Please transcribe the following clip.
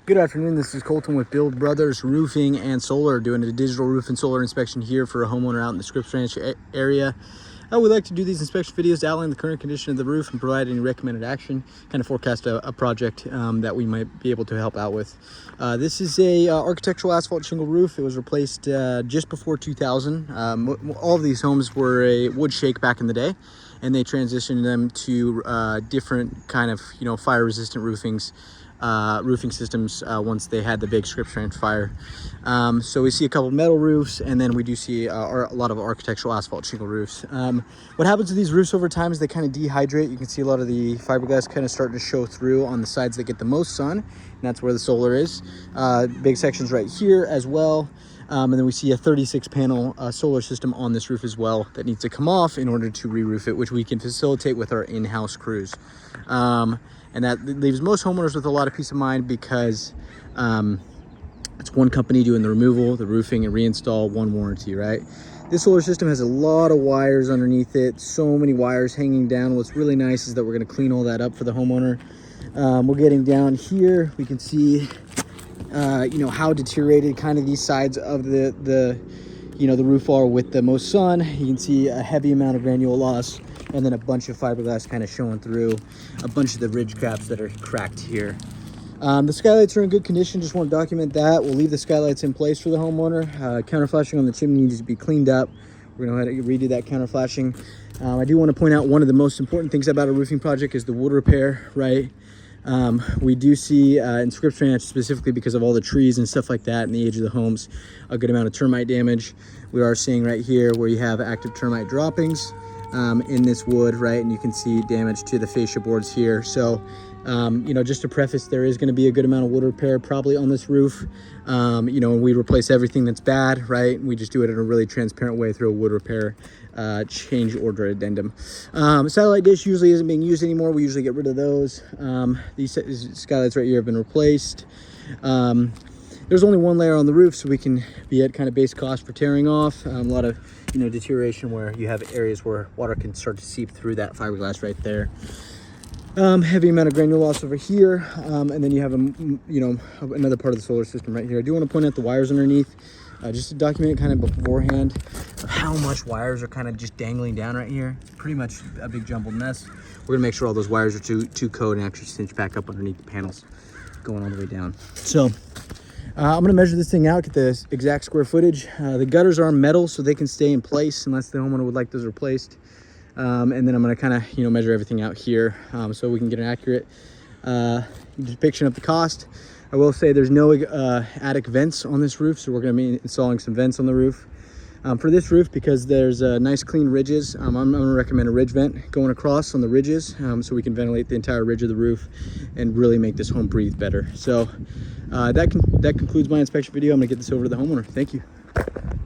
Good afternoon, this is Colton with Build Brothers Roofing and Solar, doing a digital roof and solar inspection here for a homeowner out in the Scripps Ranch area. We like to do these inspection videos to outline the current condition of the roof and provide any recommended action, kind of forecast a project that we might be able to help out with. This is a architectural asphalt shingle roof. It was replaced just before 2000. All of these homes were a wood shake back in the day, and they transitioned them to different kind of fire resistant roofing systems once they had the big Scripps Ranch fire. So we see a couple metal roofs, and then we do see a lot of architectural asphalt shingle roofs. What happens to these roofs over time is they kind of dehydrate. You can see a lot of the fiberglass kind of starting to show through on the sides that get the most sun, and that's where the solar is. Big sections right here as well. And then we see a 36 panel solar system on this roof as well that needs to come off in order to re-roof it, which we can facilitate with our in-house crews. And that leaves most homeowners with a lot of peace of mind because it's one company doing the removal, the roofing, and reinstall, one warranty, right? This solar system has a lot of wires underneath it, so many wires hanging down. What's really nice is that we're going to clean all that up for the homeowner. We're getting down here. We can see, how deteriorated kind of these sides of the roof are with the most sun. You can see a heavy amount of granule loss, and then a bunch of fiberglass kind of showing through, a bunch of the ridge caps that are cracked here. The skylights are in good condition. Just want to document that. We'll leave the skylights in place for the homeowner. Counter flashing on the chimney needs to be cleaned up. We're going to go ahead and redo that counter flashing. I do want to point out one of the most important things about a roofing project is the wood repair, right? We do see in Scripps Ranch, specifically because of all the trees and stuff like that and the age of the homes, a good amount of termite damage. We are seeing right here where you have active termite droppings in this wood, right? And you can see damage to the fascia boards here. So, just to preface, there is going to be a good amount of wood repair probably on this roof. And we replace everything that's bad, right? We just do it in a really transparent way through a wood repair change order addendum. Satellite dish usually isn't being used anymore. We usually get rid of those. These skylights right here have been replaced. There's only one layer on the roof, so we can be at kind of base cost for tearing off. A lot of deterioration where you have areas where water can start to seep through that fiberglass right there. Heavy amount of granule loss over here, and then you have another part of the solar system right here. I do want to point out the wires underneath, just to document it kind of beforehand of how much wires are kind of just dangling down right here. It's pretty much a big jumbled mess. We're gonna make sure all those wires are two code and actually cinch back up underneath the panels, going all the way down. So I'm gonna measure this thing out, get the exact square footage. The gutters are metal, so they can stay in place unless the homeowner would like those replaced. And then I'm gonna kind of measure everything out here so we can get an accurate depiction of the cost. I will say there's no attic vents on this roof, so we're gonna be installing some vents on the roof. For this roof, because there's nice clean ridges, I'm gonna recommend a ridge vent going across on the ridges so we can ventilate the entire ridge of the roof and really make this home breathe better. So that concludes my inspection video. I'm gonna get this over to the homeowner. Thank you.